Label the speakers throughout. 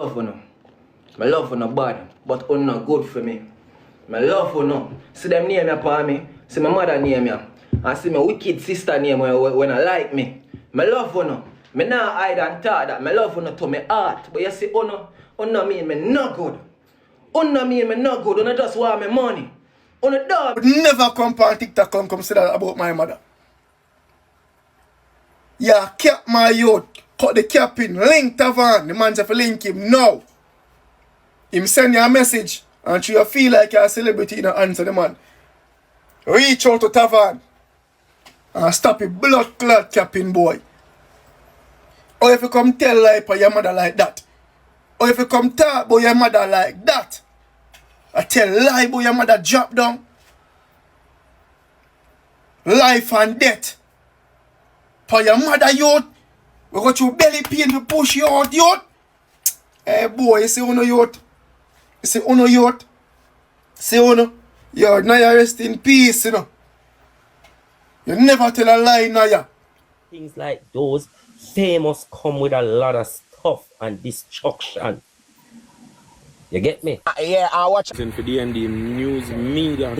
Speaker 1: love you no. My love you no bad, but you not good for me. My love you no. See them name me upon me. See my mother name me. And see my wicked sister name when I like me. My love you no. Me not hide and talk that. My love you no to my heart. But you see, no mean me no good. No mean me no good. You just want my money. You dog.
Speaker 2: Never come on TikTok come say that about my mother. Yeah, cap my youth. Cut the cap in. Link Tavan. The man say for link him now. Him send you a message. And you feel like you're a celebrity in the answer the man. Reach out to Tavan. And stop it blood clot capping boy. Or if you come tell lie for your mother like that. Or if you come talk about your mother like that. I tell lie about your mother drop down. Life and death. For your mother youth. We got your belly pain to push you out youth. Hey boy, you see uno youth. You see uno youth. See uno. Yo, now you rest in peace, you know. You never tell a lie now, yeah.
Speaker 3: Things like those famous come with a lot of stuff and destruction. You get me?
Speaker 4: Yeah, I watch.
Speaker 5: For the news media.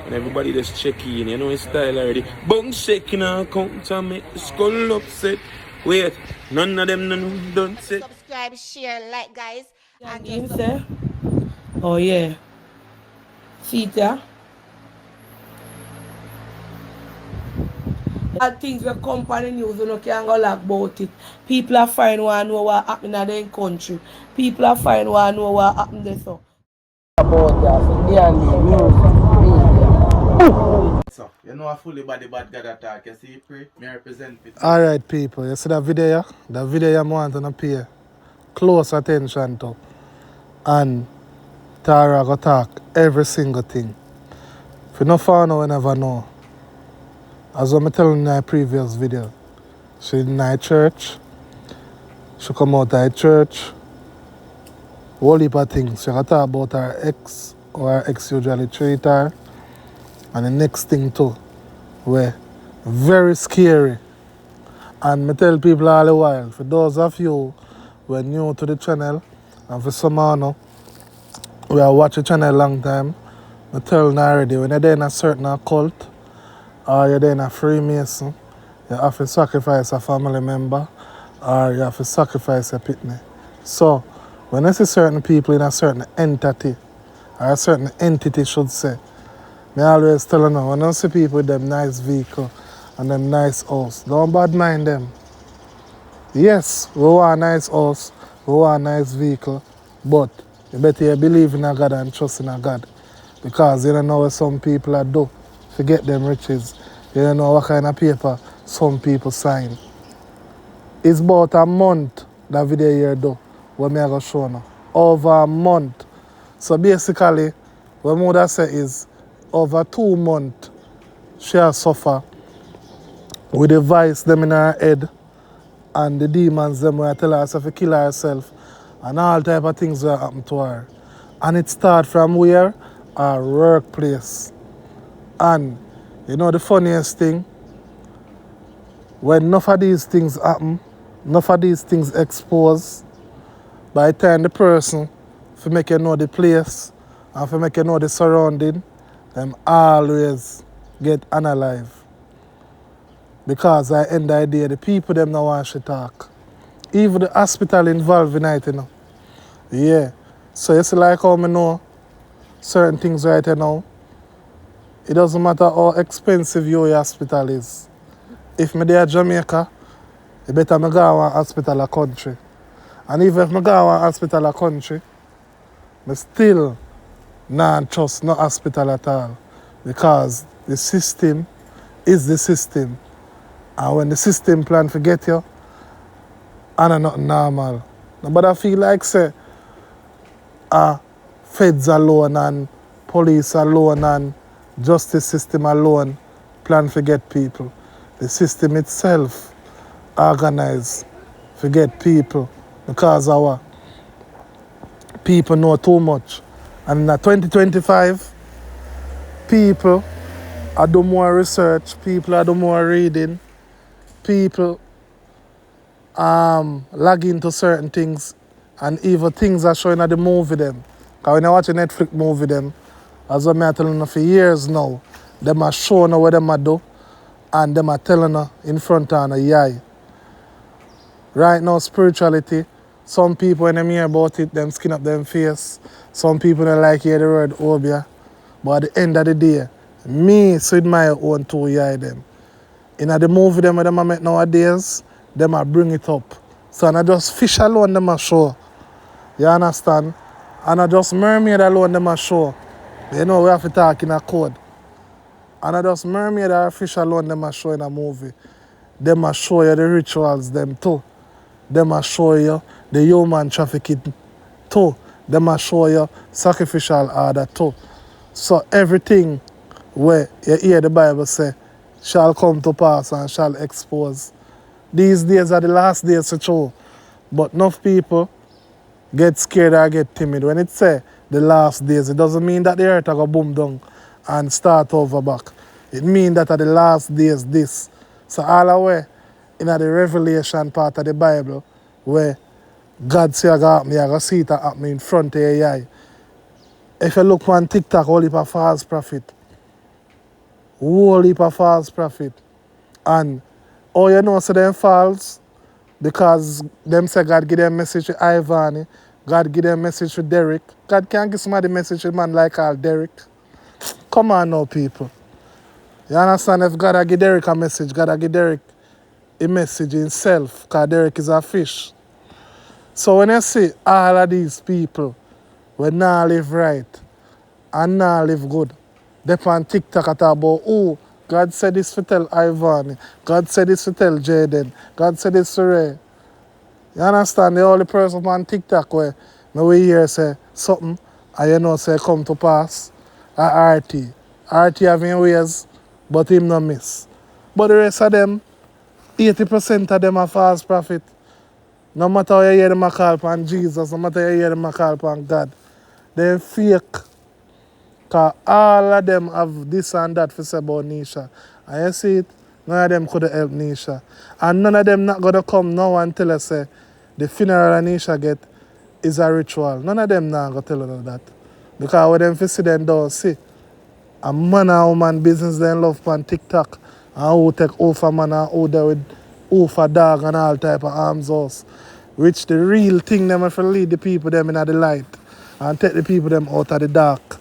Speaker 5: And everybody just check in, you know his style already. Bong shaking and count and make the skull upset. Wait, none of them don't say.
Speaker 6: Subscribe, share, like, guys.
Speaker 7: And game say, oh yeah, see there. All things will come on the news, you know, can't go like about it. People are fine want to know what happened in their country. People are fine want to know what happened there. So.
Speaker 4: About that, so they are the news media.
Speaker 8: So, you know, I fully body bad God attack. You see, pray, me represent it.
Speaker 9: Alright, people, you see that video? The video I want to pay close attention to. And Tyra go talk every single thing. If you don't find out, you never know. As I'm telling you in my previous video, she in my church, she come out of her church, whole heap of things. She can talk about her ex, or her ex usually treat her. And the next thing too, were very scary. And I tell people all the while, for those of you who are new to the channel, and for some of you who have watched the channel a long time, I tell you already, when you're in a certain cult, or you're in a Freemason, you have to sacrifice a family member, or you have to sacrifice a pitney. So, when I see certain people in a certain entity, or a certain entity should say, I always tell you now, when I see people with them nice vehicle and them nice house, don't bad mind them. Yes, we want a nice house, we want a nice vehicle, but you better believe in a God and trust in a God. Because you don't know what some people are do to get them riches. You don't know what kind of paper some people sign. It's about a month that video here do, what me I go show now. Over a month. So basically, what I would say is, over 2 months, she has suffered with the vice them in her head and the demons them where I tell her to kill herself and all type of things that happen to her. And it starts from where? Our workplace. And you know the funniest thing? When enough of these things happen, enough of these things expose, by the time the person for make you know the place and for make you know the surrounding, them always get unalive. Because at the end of the day, the people them don't want to talk. Even the hospital involved in it, you know. Yeah. So you see like how I know certain things right now. It doesn't matter how expensive your hospital is. If I'm there in Jamaica, you better me go to a hospital a country. And even if I go to a hospital a country, I still not trust no hospital at all. Because the system is the system. And when the system plan to get you, and not normal. But I feel like say feds alone and police alone and justice system alone plan to get people. The system itself organized to get people because our people know too much. And in 2025, people are do more research, people are do more reading, people log into certain things And even things are showing at the movie them. Because when I watch a Netflix movie them, as what I telling you for years now, them are showing what them are do and them are telling her in front of her, yeah. Right now, spirituality, some people when they hear about it, them skin up them face. Some people don't like hear the word Obeah. But at the end of the day, me with my own two yeah them. In the movie them I make nowadays, them I bring it up. So I just fish alone them a show. You understand? And I just mermaid alone them a show. You know we have to talk in a code. And I just mermaid or fish alone them a show in a movie. Them a show you the rituals them too. Them a show you the human trafficking too. Them a show you sacrificial order too. So everything where you hear the Bible say shall come to pass and shall expose. These days are the last days to show. But enough people get scared or get timid. When it say the last days, it doesn't mean that the earth will go boom down and start over back. It means that at the last days this. So all the way in the revelation part of the Bible where God say I go happen, you go see it happen in front of your eye. If you look on TikTok, whole heap of false prophet. Whole heap of false prophet. And all you know so them false because them say God give them message to Ivan, God give them message to Derek. God can't give somebody message to a man like all Derek. Come on now, people. You understand? If God give Derek a message, God give Derek a message himself, because Derek is a fish. So when you see all of these people when now live right and now live good, they on TikTok at about, oh, God said this to tell Ivan, God said this to tell Jaden, God said this to Ray. You understand? The only person on TikTok where we hear say something and you know say come to pass are RT. RT having ways, but him no miss. But the rest of them, 80% of them are false prophet. No matter how you hear them a call upon Jesus, no matter how you hear them a call upon God, they're fake. Because all of them have this and that for say about Nisha. And you see it, none of them could help Nisha. And none of them not going to come now and tell us say the funeral Nisha get is a ritual. None of them not going to tell us that. Because when them see them don't see. A man and woman business they love on TikTok. And who take over man and who there with over dog and all type of arms house. Which the real thing them if you lead the people them in the light and take the people them out of the dark.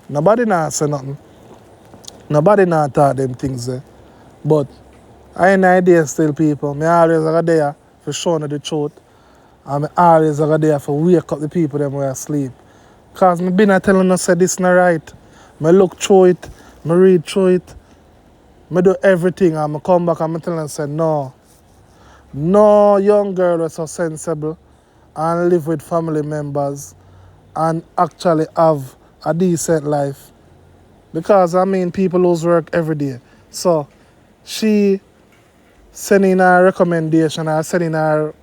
Speaker 9: Nobody not say nothing. Nobody not talk them things there. But I ain't no idea still people. I always go there for showing the truth. And I always go there for wake up the people them who are asleep. Because I been telling us say this not right. I look through it, I read through it, I do everything and I come back and I tell them say no. No young girl is so sensible and live with family members and actually have a decent life. Because I mean people lose work every day. So she sending her recommendation or sending her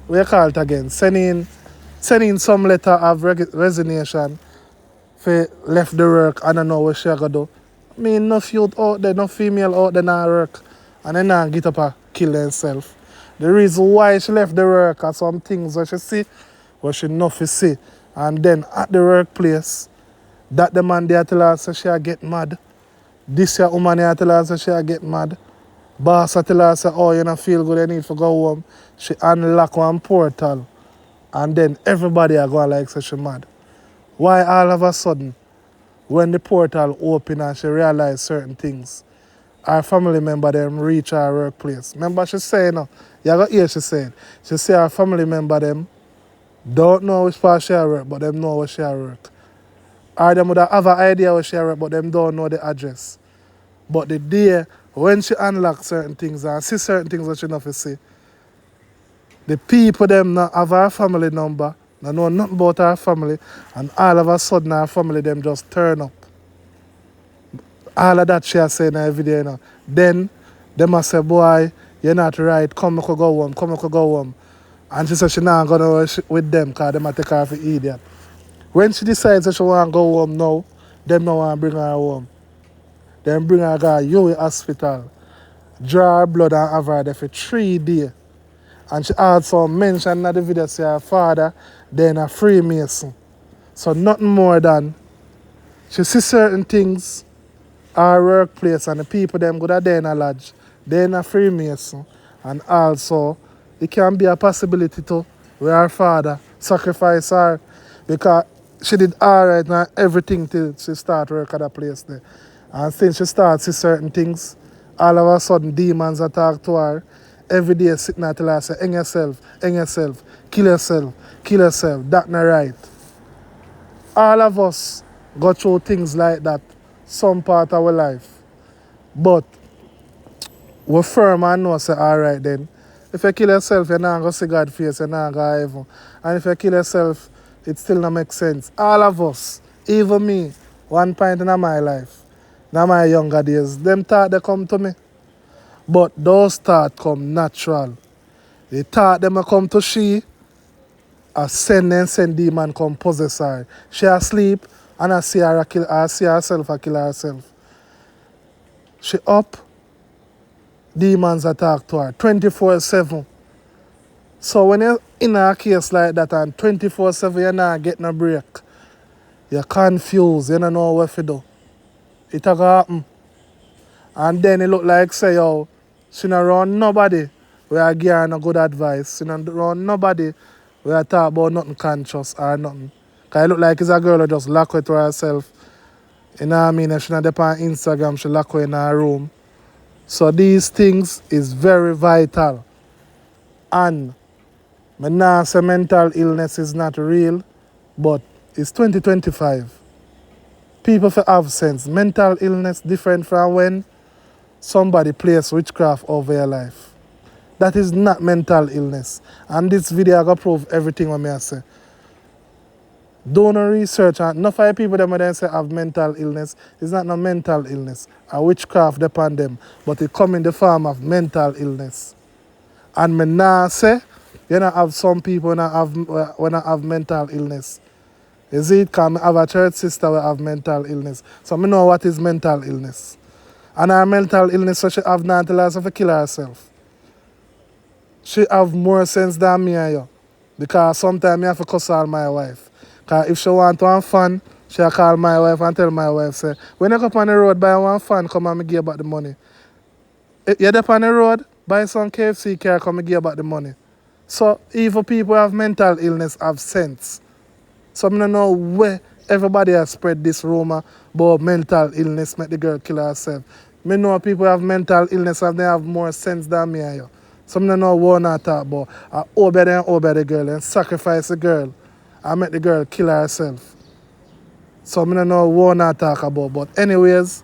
Speaker 9: what you call it again? Sending some letter of resignation for left the work and I don't know what she gonna do. I mean no youth out there, no female out there not work and then not get up and kill themselves. The reason why she left the work are some things that she see, what she know to see. And then at the workplace, that the man there tell her say she get mad. This year woman there tell her say she get mad. Boss tell her say, oh you don't feel good, you need to go home. She unlock one portal. And then everybody are going like say she mad. Why all of a sudden, when the portal open and she realize certain things, our family member them reach our workplace. Remember she say no, you got hear she said. She say our family member them don't know which part she work, but them know where she work. Or them would have an idea where she work, but them don't know the address. But the day when she unlock certain things and see certain things that she not see, the people them not have our family number, they know nothing about our family, and all of a sudden our family them just turn up. All of that she has said in her video, you know. Then they must say, boy, you're not right, come we could go home. And she said she not going to with them because they might take her for idiot. When she decides that she want to go home now, them no want to bring her home. Then bring her to UWI hospital, draw her blood and have her there for 3 days. And she also mentioned in the video say her father then a Freemason. So nothing more than she see certain things, our workplace and the people them good at there in a lodge, they in a Freemason. And also it can be a possibility to where her father sacrifice her because she did alright and everything till she start work at a place there. And since she starts see certain things, all of a sudden demons attack to her. Every day sitting there till her say, hang yourself, kill yourself, that not right. All of us go through things like that some part of our life. But we're firm and know say alright then. If you kill yourself, you're not going to see God's face, you're not going to heaven. And if you kill yourself, it still not make sense. All of us, even me, one point in my life, in my younger days, them thought they come to me. But those thoughts come natural. The thought them come to she, a send demon come possess her. She asleep and I see herself kill herself. She up, demons attack to her 24/7. So when you're in a case like that and 24/7 you're not getting a break, you're confused, you don't know what to do. It a go happen. And then it look like say yo, she not run nobody where I give her no good advice. She not run nobody where I talk about nothing conscious or nothing. Cause it look like it's a girl who just lock it to herself. You know what I mean? If she not up on Instagram, she lock her in her room. So these things is very vital. And I nah say mental illness is not real, but it's 2025. People for have sense. Mental illness different from when somebody plays witchcraft over your life. That is not mental illness. And this video I go prove everything what I say. Do no research and enough of people that then say have mental illness. It's not no mental illness. A witchcraft depend them. But it come in the form of mental illness. And me nah say you not have some people when I have mental illness. You see it because I have a church sister who have mental illness. So I know what is mental illness. And her mental illness so she have not till herself to kill herself. She have more sense than me and you. Because sometimes I have to cuss all my wife. Because if she want one fan, she'll call my wife and tell my wife, say, when you go up on the road, buy one fan, come and give you back the money. If you're up on the road, buy some KFC car, come and give you back the money. So even people who have mental illness have sense. So I don't know where everybody has spread this rumor about mental illness make the girl kill herself. I know people who have mental illness and they have more sense than me and you. So I don't know what I talk about. I Obeah the girl and sacrifice the girl and make the girl kill herself. So I don't know what I talk about. But anyways,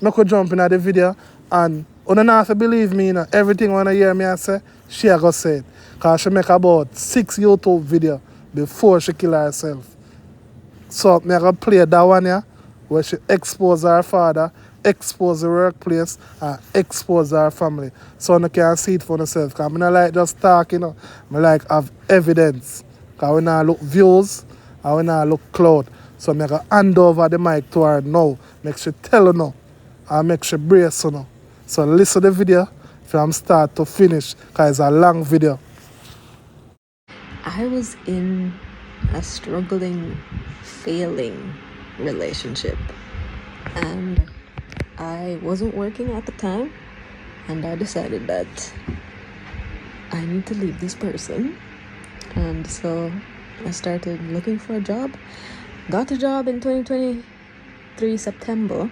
Speaker 9: I could jump in the video and you don't have to believe me, you know, everything when I hear me I say, she go say it. Because she make about 6 YouTube videos before she kill herself. So I'm going to play that one here where she expose her father, expose the workplace, and expose her family. So you can see it for yourself. Because I don't like just talk, you know. I like have evidence. Because when I look views, and when I look cloud. So I'm going to hand over the mic to her now. Make she tell her now. And make she brace her now. So listen to the video from start to finish. Because it's a long video.
Speaker 10: I was in a struggling, failing relationship, and I wasn't working at the time, and I decided that I need to leave this person. And so I started looking for a job, got a job in 2023 September.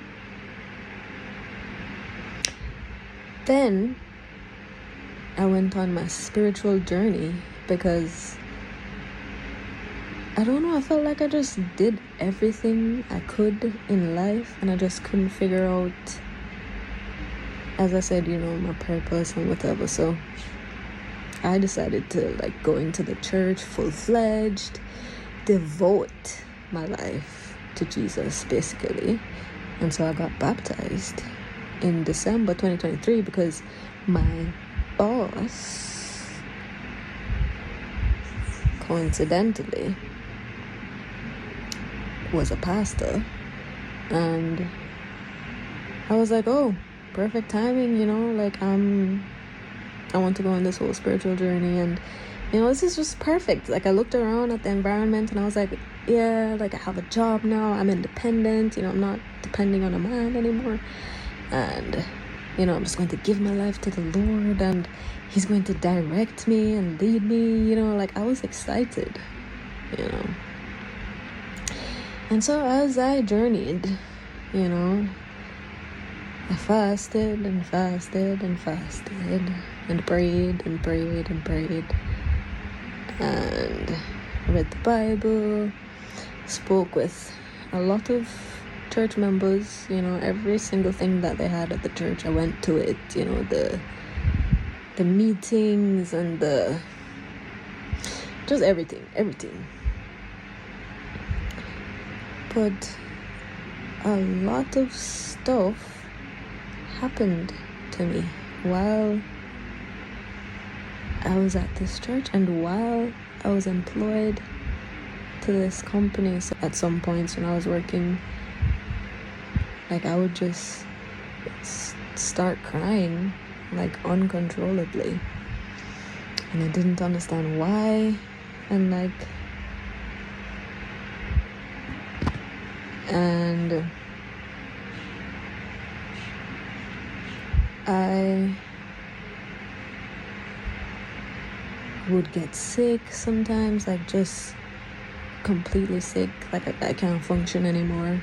Speaker 10: Then I went on my spiritual journey because I don't know, I felt like I just did everything I could in life and I just couldn't figure out, as I said, you know, my purpose and whatever. So I decided to go into the church full-fledged, devote my life to Jesus basically. And so I got baptized in December 2023 because my boss coincidentally was a pastor, and I was like, oh, perfect timing, you know, I want to go on this whole spiritual journey, and you know, this is just perfect. Like, I looked around at the environment and I was like, yeah, like, I have a job now. I'm independent. You know, I'm not depending on a man anymore. And, you know, I'm just going to give my life to the Lord, and he's going to direct me and lead me. You know, like, I was excited, you know. And so as I journeyed, you know, I fasted and fasted and fasted and prayed and prayed and prayed and read the Bible, spoke with a lot of church members. You know, every single thing that they had at the church, I went to it. You know, the meetings and just everything. But a lot of stuff happened to me while I was at this church and while I was employed to this company. So at some points when I was working, like, I would just start crying, like, uncontrollably, and I didn't understand why. And I would get sick sometimes, like, just completely sick, like I can't function anymore,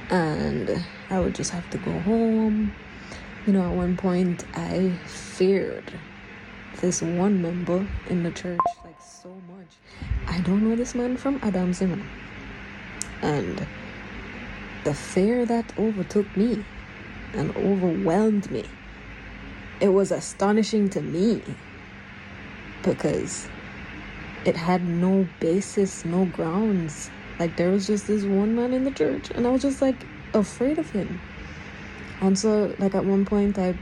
Speaker 10: and I would just have to go home. You know, at one point I feared this one member in the church, like, so much. I don't know this man from Adam Zimmer, and the fear that overtook me and overwhelmed me, it was astonishing to me, because it had no basis, no grounds. Like, there was just this one man in the church, and I was just, like, afraid of him. And so, like, at one point I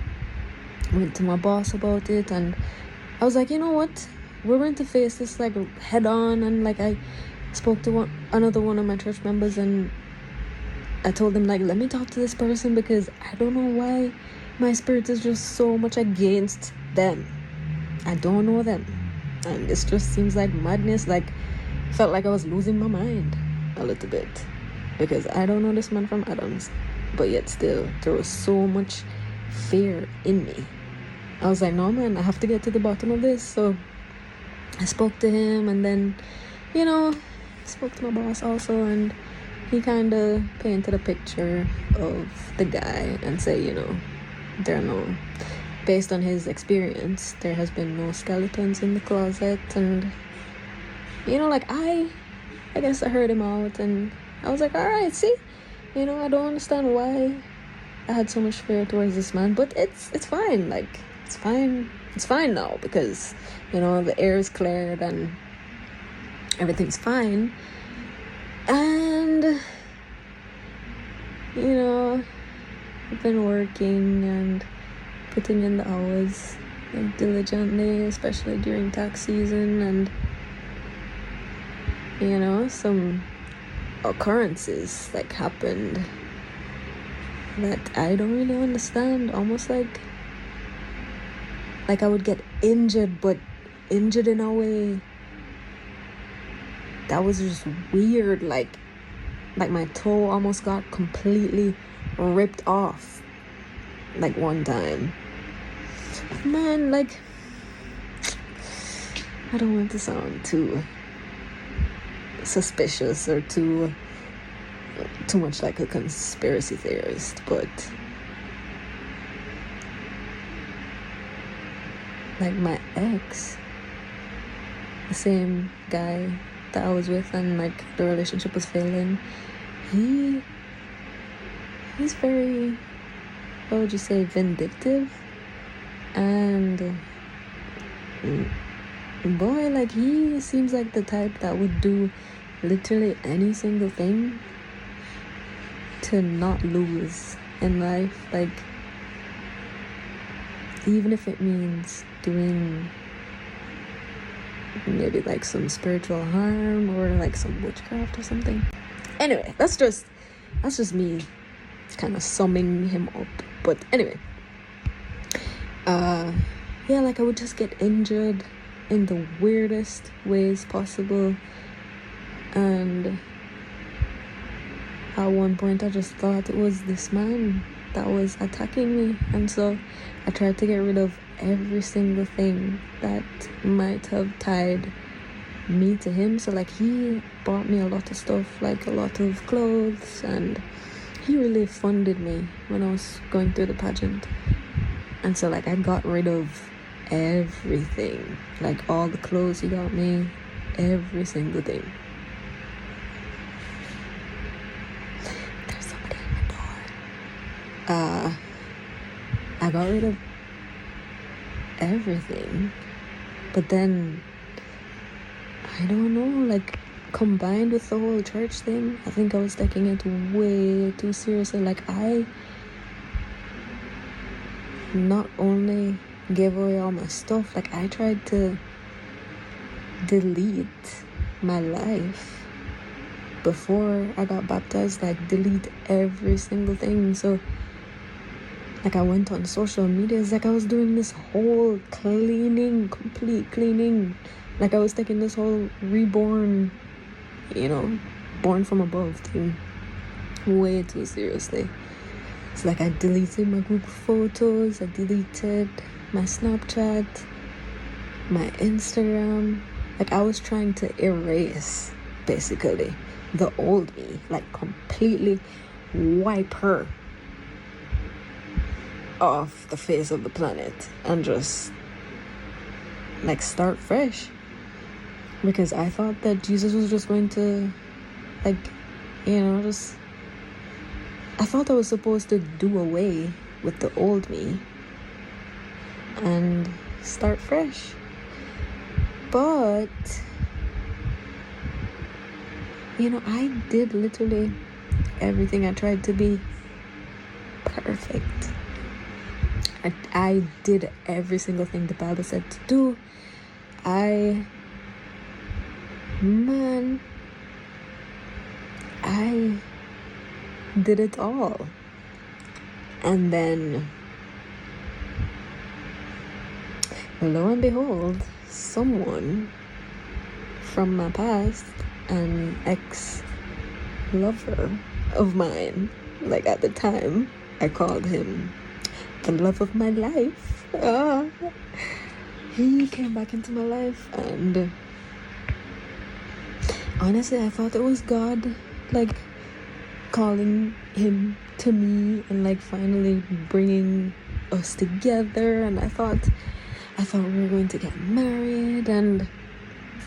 Speaker 10: went to my boss about it, and I was like, you know what, we're going to face this, like, head on. And, like, I spoke to another one of my church members, and I told them, like, let me talk to this person, because I don't know why my spirit is just so much against them. I don't know them, and this just seems like madness. Like, felt like I was losing my mind a little bit, because I don't know this man from Adams, but yet still there was so much fear in me. I was like, no, man, I have to get to the bottom of this. So I spoke to him, and then, you know, spoke to my boss also, and he kind of painted a picture of the guy and say, you know, based on his experience, there has been no skeletons in the closet. And, you know, like, I guess I heard him out, and I was like, all right, see, you know, I don't understand why I had so much fear towards this man, but it's fine. Like, it's fine now, because, you know, the air is cleared and everything's fine. And, you know, I've been working and putting in the hours, like, diligently, especially during tax season. And, you know, some occurrences, like, happened that I don't really understand. Almost like I would get injured, but injured in a way that was just weird. Like my toe almost got completely ripped off, like, one time. Man, like, I don't want to sound too suspicious or too much like a conspiracy theorist, but, like, my ex, the same guy that I was with, and, like, the relationship was failing, he's very, what would you say, vindictive. And boy, like, he seems like the type that would do literally any single thing to not lose in life. Like, even if it means doing maybe, like, some spiritual harm or, like, some witchcraft or something. Anyway, that's just me kind of summing him up. But anyway, yeah, like, I would just get injured in the weirdest ways possible. And at one point I just thought it was this man that was attacking me, and so I tried to get rid of every single thing that might have tied me to him. So like, he bought me a lot of stuff, like a lot of clothes, and he really funded me when I was going through the pageant. And so like, I got rid of everything, like all the clothes he got me, every single thing. There's somebody at my door. I got rid of everything, but then I don't know, like, combined with the whole church thing, I think I was taking it way too seriously. Like, I not only gave away all my stuff, like, I tried to delete my life before I got baptized, like, delete every single thing. So like, I went on social media. It's like I was doing this whole cleaning, complete cleaning. Like, I was taking this whole reborn, born from above thing way too seriously. It's like I deleted my group photos, I deleted my Snapchat, my Instagram. Like, I was trying to erase, basically, the old me. Like, completely wipe her off the face of the planet and just like start fresh, because I thought that Jesus was just going to I thought I was supposed to do away with the old me and start fresh. But I did literally everything. I tried to be perfect. I did every single thing the Bible said to do. I did it all. And then, lo and behold, someone from my past, an ex-lover of mine, like at the time, I called him the love of my life. He came back into my life, and honestly, I thought it was God, like, calling him to me and like finally bringing us together. And I thought we were going to get married and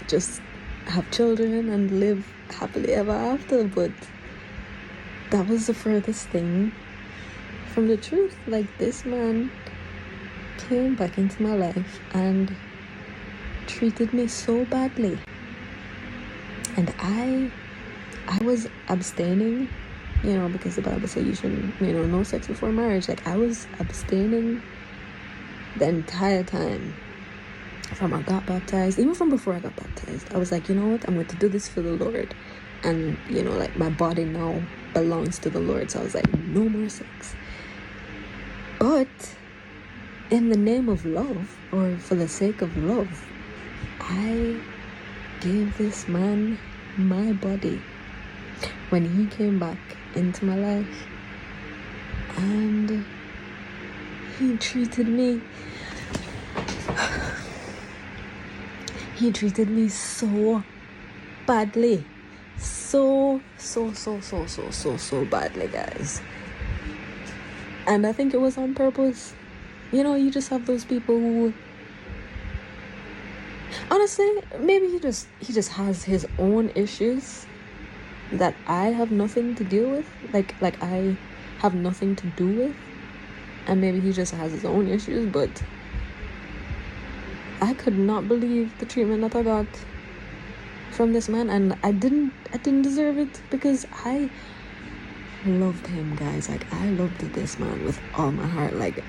Speaker 10: just have children and live happily ever after. But that was the furthest thing from the truth. Like, this man came back into my life and treated me so badly, and I was abstaining, because the Bible says you shouldn't, no sex before marriage. Like, I was abstaining the entire time from I got baptized. Even from before I got baptized, I was like, you know what, I'm going to do this for the Lord. And like, my body now belongs to the Lord. So I was like, no more sex. But in the name of love, or for the sake of love, I gave this man my body when he came back into my life, and he treated me so badly, so badly, guys. And I think it was on purpose. You just have those people who, honestly, maybe he just has his own issues that I have nothing to deal with, like I have nothing to do with, and maybe he just has his own issues. But I could not believe the treatment that I got from this man, and I didn't deserve it, because I loved him, guys. Like, I loved this man with all my heart. Like,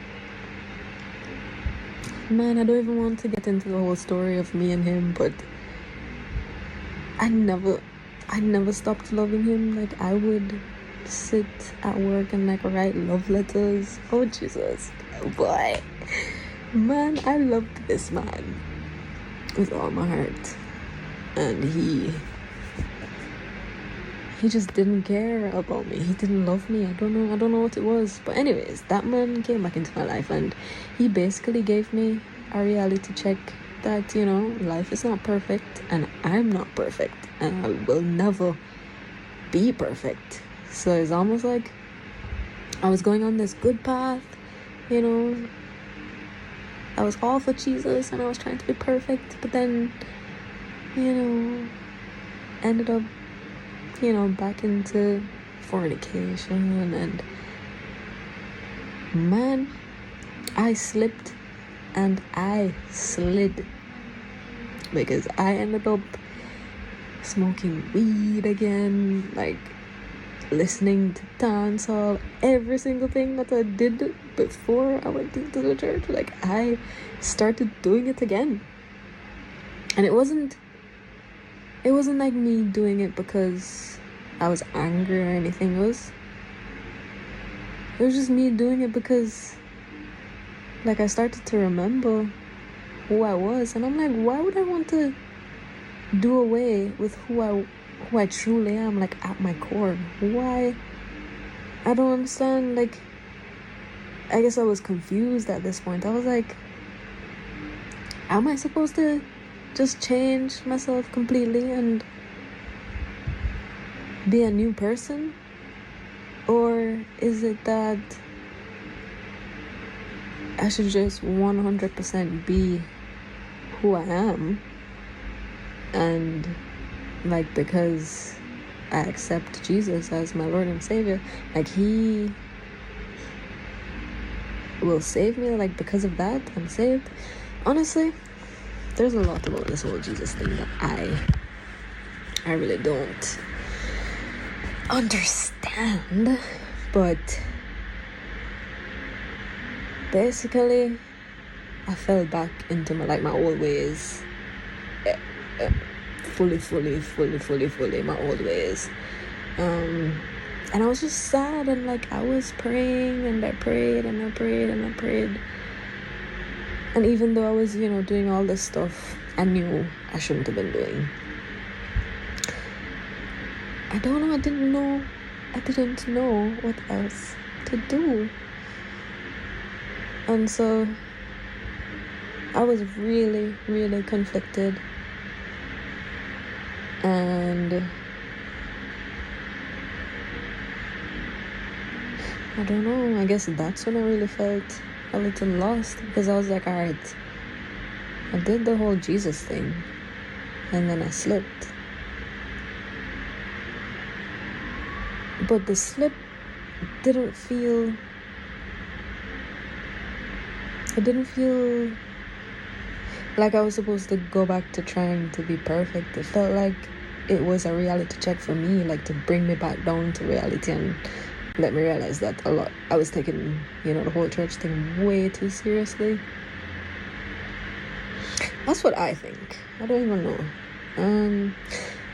Speaker 10: man, I don't even want to get into the whole story of me and him, but I never stopped loving him. Like, I would sit at work and like write love letters. Oh, Jesus, boy, man, I loved this man. with all my heart. And he just didn't care about me. He didn't love me. I don't know what it was. But anyways, that man came back into my life, and he basically gave me a reality check that, you know, life is not perfect, and I'm not perfect, and I will never be perfect. So it's almost like I was going on this good path, you know. I was all for Jesus, and I was trying to be perfect, but then, you know, ended up, you know, back into fornication, and man, I slipped and I slid, because I ended up smoking weed again, like listening to dancehall, every single thing that I did before I went into the church. Like, I started doing it again, and it wasn't like me doing it because I was angry or anything. It was just me doing it because, like, I started to remember who I was, and I'm like, why would I want to do away with who I truly am, like, at my core? Why? I don't understand. Like, I guess I was confused at this point. I was like, am I supposed to just change myself completely and be a new person? Or is it that I should just 100% be who I am, and, like, because I accept Jesus as my Lord and Savior, like, He will save me, like, because of that I'm saved? Honestly, there's a lot about this whole Jesus thing that I really don't understand, but basically I fell back into my old ways, fully my old ways, and I was just sad, and, like, I was praying, and I prayed, and I prayed, and I prayed. And even though I was, you know, doing all this stuff I knew I shouldn't have been doing, I don't know, I didn't know what else to do. And so I was really, really conflicted. And I don't know, I guess that's when I really felt a little lost, because I was like, alright, I did the whole Jesus thing, and then I slipped. But the slip didn't feel like I was supposed to go back to trying to be perfect. It felt like it was a reality check for me, like, to bring me back down to reality and let me realize that I was taking, you know, the whole church thing way too seriously. That's what I think. I don't even know.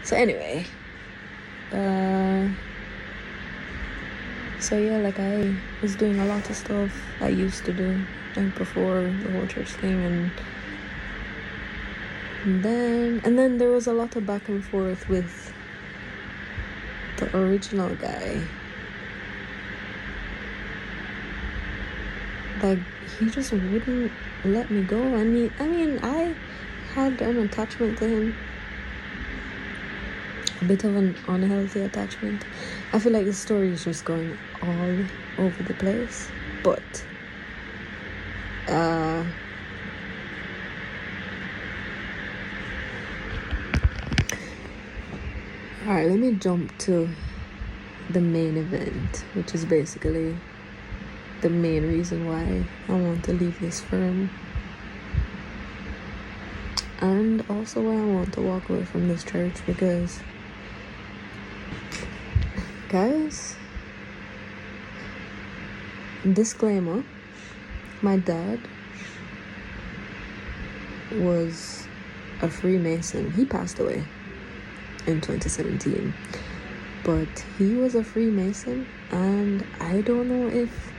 Speaker 10: So anyway, so yeah, like, I was doing a lot of stuff I used to do, like, before the whole church thing, and then there was a lot of back and forth with the original guy. Like, he just wouldn't let me go. I mean, I had an attachment to him, a bit of an unhealthy attachment. I feel like the story is just going all over the place, but alright, let me jump to the main event, which is basically the main reason why I want to leave this firm, and also why I want to walk away from this church. Because, guys, disclaimer, my dad was a Freemason. He passed away in 2017, but he was a Freemason, and I don't know if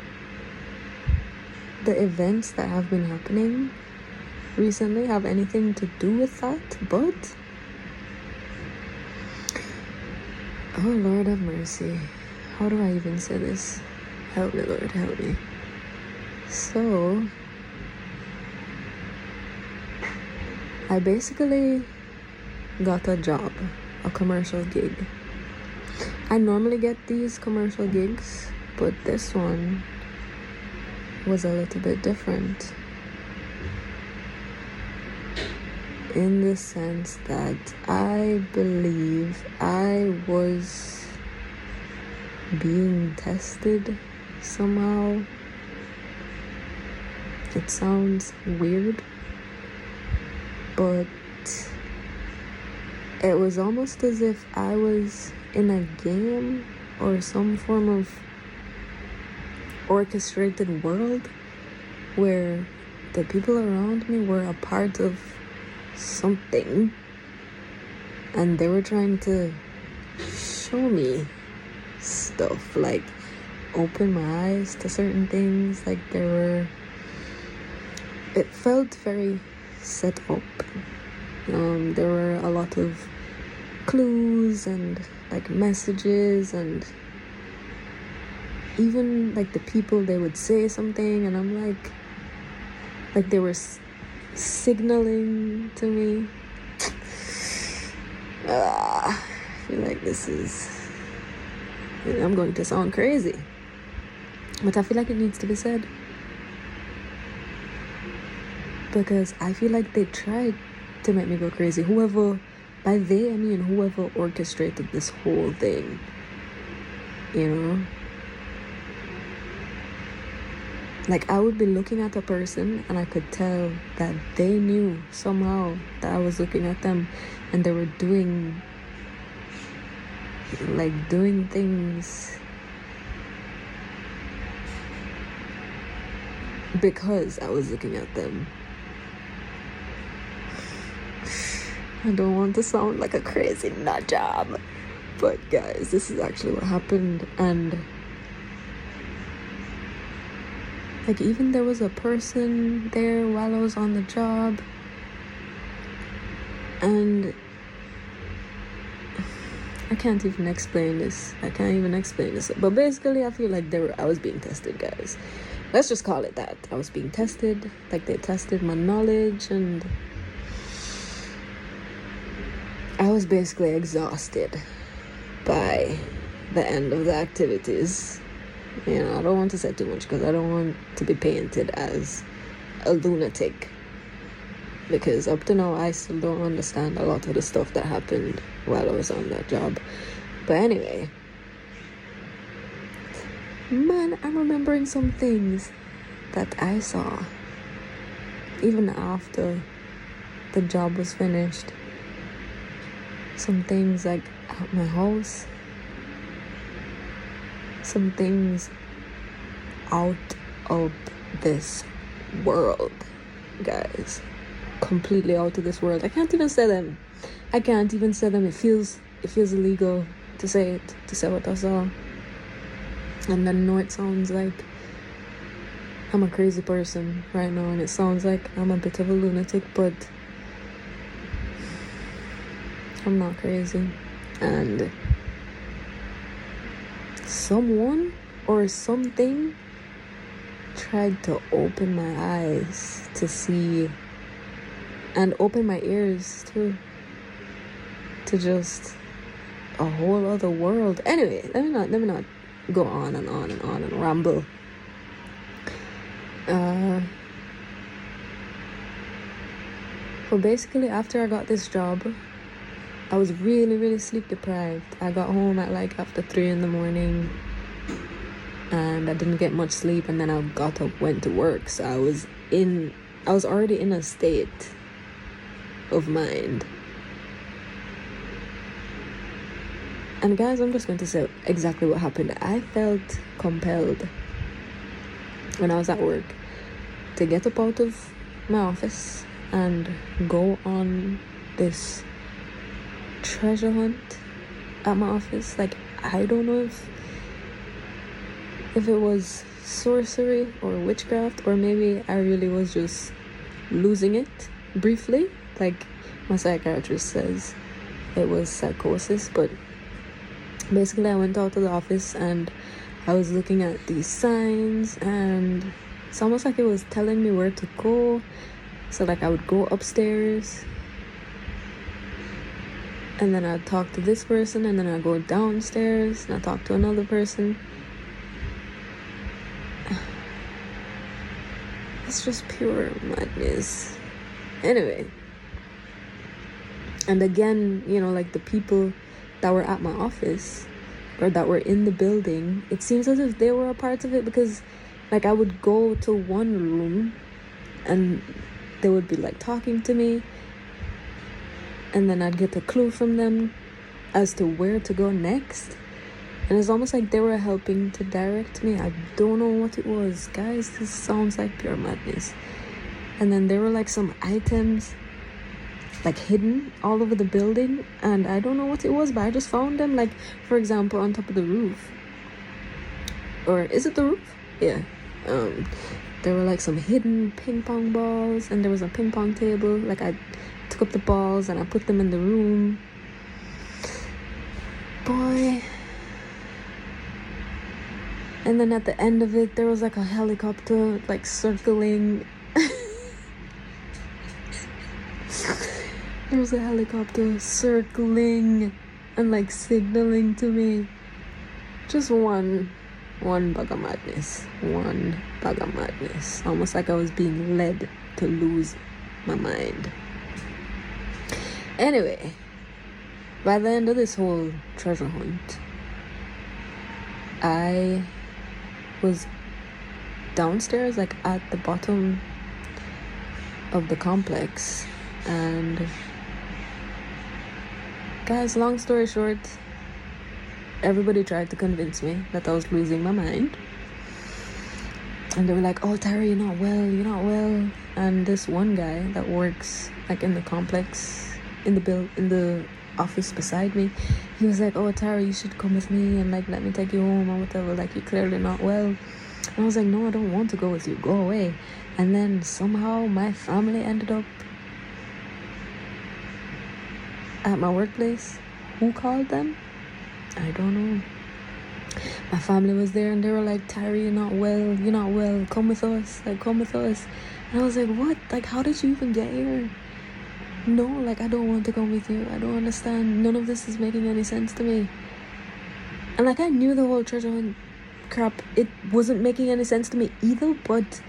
Speaker 10: the events that have been happening recently have anything to do with that, but oh Lord have mercy. How do I even say this? Help me, Lord, help me. So I basically got a job, a commercial gig. I normally get these commercial gigs, but this one was a little bit different in the sense that I believe I was being tested somehow. It sounds weird, but it was almost as if I was in a game or some form of orchestrated world where the people around me were a part of something and they were trying to show me stuff, like open my eyes to certain things. Like it felt very set up. There were a lot of clues and like messages, and even like the people, they would say something and I'm like they were signaling to me. I feel like I'm going to sound crazy, but I feel like it needs to be said, because I feel like they tried to make me go crazy. Whoever, by they I mean whoever orchestrated this whole thing, you know? Like, I would be looking at a person and I could tell that they knew somehow that I was looking at them, and they were doing things because I was looking at them. I don't want to sound like a crazy nut job, but guys, this is actually what happened. And like, even there was a person there while I was on the job, and I can't even explain this. But basically, I feel like I was being tested, guys. Let's just call it that. I was being tested. Like, they tested my knowledge, and I was basically exhausted by the end of the activities. You know, I don't want to say too much because I don't want to be painted as a lunatic, because up to now I still don't understand a lot of the stuff that happened while I was on that job. But anyway, man, I'm remembering some things that I saw even after the job was finished. Some things like at my house, some things out of this world, guys. Completely out of this world. I can't even say them. It feels illegal to say what I saw. And I know it sounds like I'm a crazy person right now, and it sounds like I'm a bit of a lunatic, but I'm not crazy. And someone or something tried to open my eyes to see, and open my ears too, to just a whole other world. Anyway, let me not go on and on and on and ramble. But basically, after I got this job, I was really, really sleep deprived. I got home at like after 3 a.m, and I didn't get much sleep, and then I got up, went to work. So I was already in a state of mind. And guys, I'm just going to say exactly what happened. I felt compelled when I was at work to get up out of my office and go on this treasure hunt at my office. Like, I don't know if it was sorcery or witchcraft, or maybe I really was just losing it briefly. Like my psychiatrist says it was psychosis, but basically I went out to the office and I was looking at these signs, and it's almost like it was telling me where to go. So like I would go upstairs and then I'd talk to this person, and then I'd go downstairs and I'd talk to another person. It's just pure madness. Anyway, and again, you know, like the people that were at my office or that were in the building, it seems as if they were a part of it, because like I would go to one room and they would be like talking to me, and then I'd get a clue from them as to where to go next, and it's almost like they were helping to direct me. I don't know what it was, guys. This sounds like pure madness. And then there were like some items like hidden all over the building, and I don't know what it was, but I just found them, like for example on top of the roof. Or is it the roof? Yeah. There were like some hidden ping pong balls, and there was a ping pong table. Like I took up the balls and I put them in the room. Boy. And then at the end of it, there was like a helicopter like circling. There was a helicopter circling and like signaling to me. Just one bag of madness. One bag of madness. Almost like I was being led to lose my mind. Anyway, by the end of this whole treasure hunt, I was downstairs, like at the bottom of the complex, and guys, long story short, everybody tried to convince me that I was losing my mind, and they were like, "Oh, Tyra, you're not well." And this one guy that works like in the complex, in the office beside me, he was like, "Oh, Tyra, you should come with me and like let me take you home or whatever, like you're clearly not well." And I was like, "No, I don't want to go with you, go away." And then somehow my family ended up at my workplace. Who called them? I don't know. My family was there and they were like, "Tyra, you're not well, come with us, like come with us." And I was like, "What? Like how did you even get here?" "No, like I don't want to come with you. I don't understand. None of this is making any sense to me." And like I knew the whole treasure hunt crap, it wasn't making any sense to me either, but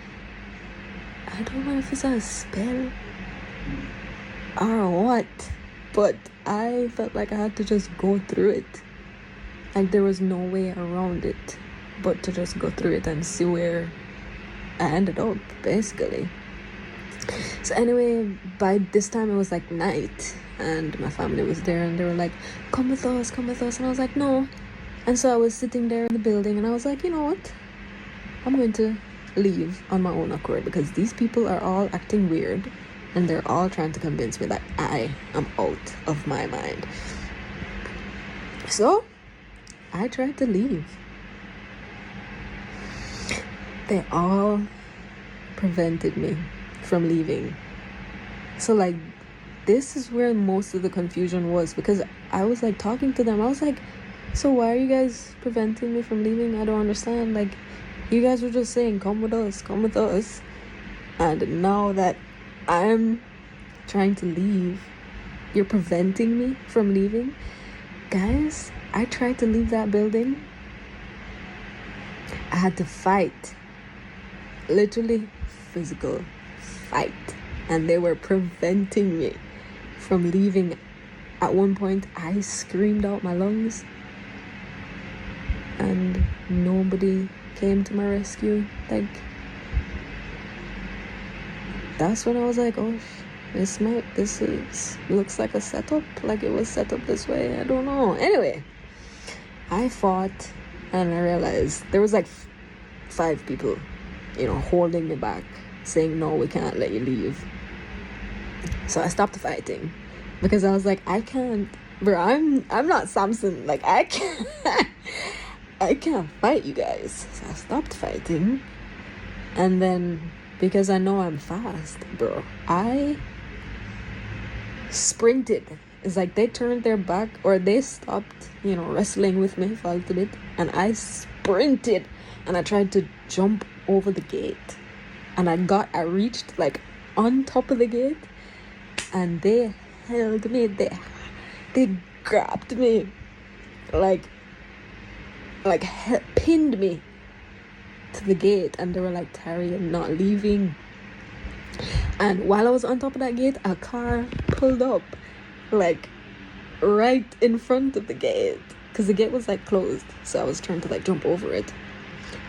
Speaker 10: I don't know if it's a spell or what, but I felt like I had to just go through it. Like there was no way around it but to just go through it and see where I ended up, basically. So anyway, by this time it was like night and my family was there and they were like, come with us. And I was like, no. And so I was sitting there in the building and I was like, you know what? I'm going to leave on my own accord because these people are all acting weird and they're all trying to convince me that I am out of my mind. So I tried to leave. They all prevented me from leaving. So like this is where most of the confusion was, because I was like talking to them. I was like, so why are you guys preventing me from leaving? I don't understand. Like you guys were just saying come with us, and now that I'm trying to leave, you're preventing me from leaving. Guys, I tried to leave that building. I had to fight, literally physical fight, and they were preventing me from leaving. At one point I screamed out my lungs and nobody came to my rescue. Like that's when I was like, oh, this looks like a setup, like it was set up this way. I don't know. Anyway, I fought and I realized there was like 5 people, holding me back, saying no, we can't let you leave. So I stopped fighting because I was like, I can't, bro, I'm not Samson, like I can't fight you guys. So I stopped fighting, and then because I know I'm fast, bro. I sprinted. It's like they turned their back or they stopped, wrestling with me for a little bit, and I sprinted and I tried to jump over the gate, and I reached like on top of the gate, and they held me. They grabbed me, pinned me to the gate, and they were like, Tyra, you're not leaving. And while I was on top of that gate, a car pulled up like right in front of the gate, because the gate was like closed, so I was trying to like jump over it,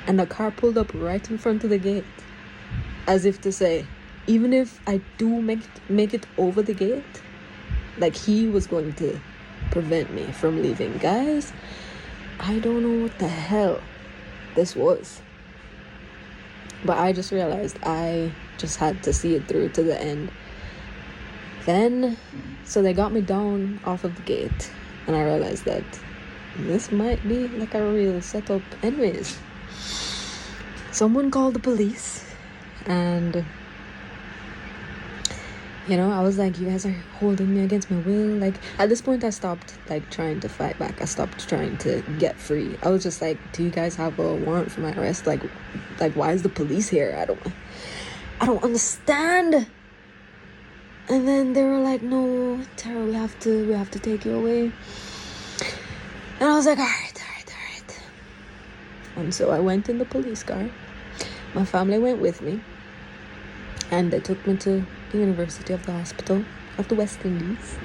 Speaker 10: and the car pulled up right in front of the gate, as if to say, even if I do make it over the gate, like he was going to prevent me from leaving. Guys, I don't know what the hell this was, but I just realized I just had to see it through to the end. Then, so they got me down off of the gate, and I realized that this might be like a real setup. Anyways, someone called the police, and I was like, you guys are holding me against my will. Like, at this point, I stopped like trying to fight back. I stopped trying to get free. I was just like, do you guys have a warrant for my arrest? Like why is the police here? I don't understand. And then they were like, no, Tyra, we have to take you away. And I was like, all right. And so I went in the police car. My family went with me, and they took me to the University of the Hospital of the West Indies.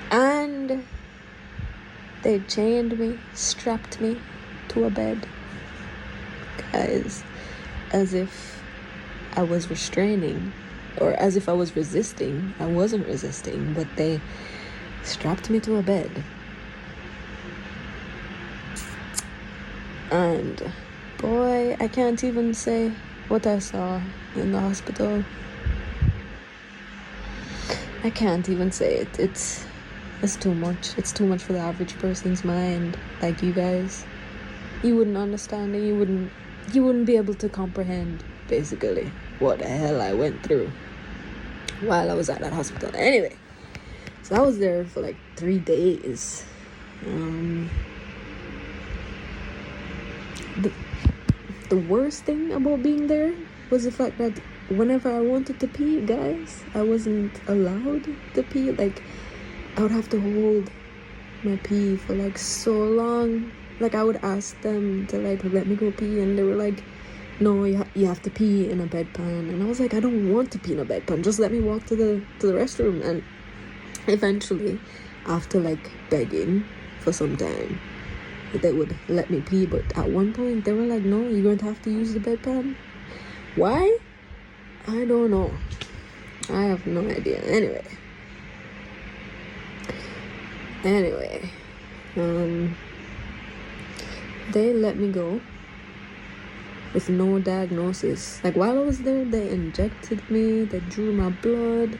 Speaker 10: And they chained me, strapped me to a bed. Guys, as if I was restraining, or as if I was resisting. I wasn't resisting, but they strapped me to a bed. And boy, I can't even say what I saw in the hospital. I can't even say it. It's too much. It's too much for the average person's mind. Like, you guys, you wouldn't understand it. You wouldn't be able to comprehend basically what the hell I went through while I was at that hospital. Anyway, so I was there for like 3 days. The worst thing about being there was the fact that whenever I wanted to pee, guys, I wasn't allowed to pee. Like, I would have to hold my pee for like so long. Like, I would ask them to like let me go pee, and they were like, no, you have to pee in a bedpan. And I was like, I don't want to pee in a bedpan, just let me walk to the restroom. And eventually, after like begging for some time, they would let me pee. But at one point they were like, no, you're going to have to use the bedpan. Why? I don't know. I have no idea. Anyway, they let me go with no diagnosis. Like, while I was there, they injected me, they drew my blood.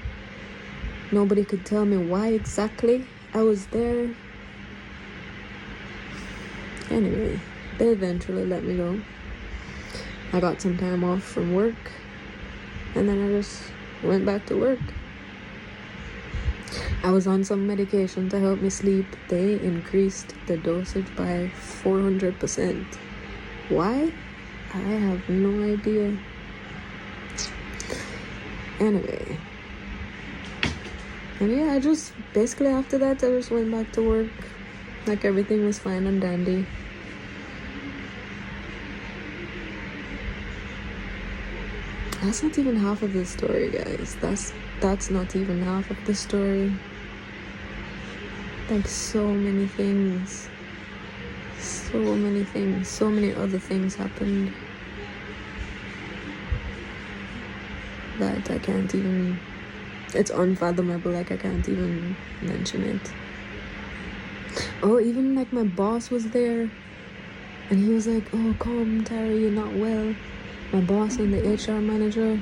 Speaker 10: Nobody could tell me why exactly I was there. Anyway, they eventually let me go. I got some time off from work, and then I just went back to work. I was on some medication to help me sleep. They increased the dosage by 400%. Why? I have no idea. Anyway. And yeah, I just, basically after that, I just went back to work. Like, everything was fine and dandy. That's not even half of the story, guys. That's not even half of the story. Like, so many things. So many other things happened that I can't even, it's unfathomable. Like, I can't even mention it. Oh, even like my boss was there, and he was like, oh, come, Tyra, you're not well. My boss and the HR manager,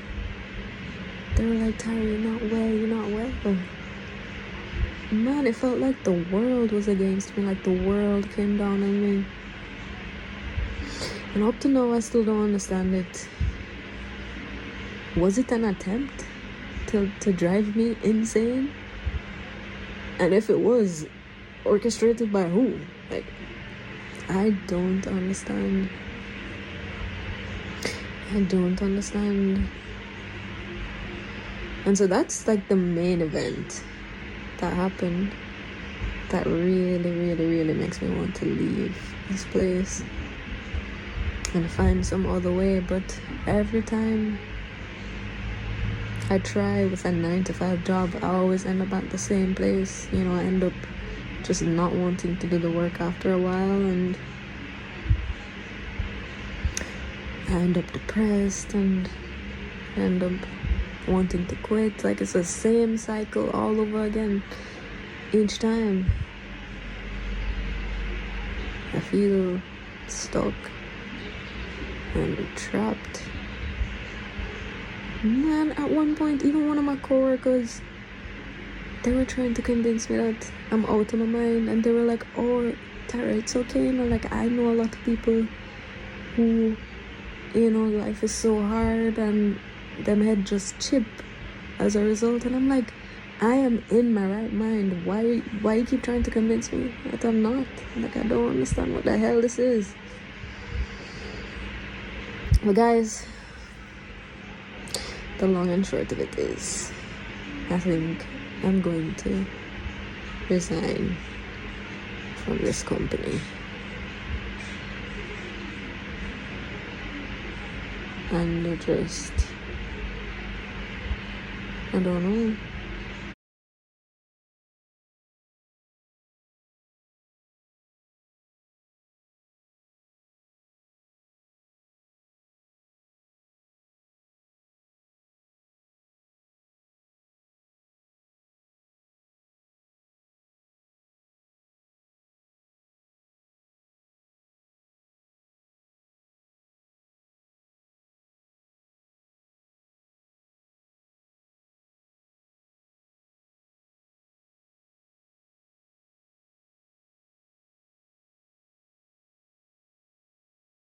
Speaker 10: they were like, Tyra, you're not well. Man, it felt like the world was against me, like the world came down on me. And up to now, I still don't understand it. Was it an attempt to drive me insane? And if it was, orchestrated by who? Like, I don't understand. I don't understand. And so that's like the main event that happened that really makes me want to leave this place and find some other way. But every time I try with a 9-to-5 job, I always end up at the same place. You know, I end up just not wanting to do the work after a while, and I end up depressed and I end up wanting to quit. Like, it's the same cycle all over again each time. I feel stuck and trapped. Man, at one point, even one of my coworkers, they were trying to convince me that I'm out of my mind, and they were like, "Oh, Tyra, it's okay, you know, like, I know a lot of people who, you know, life is so hard and them head just chip as a result." And I'm like, I am in my right mind. Why you keep trying to convince me that I'm not? Like, I don't understand what the hell this is. But guys, the long and short of it is, I think I'm going to resign from this company. And I don't know.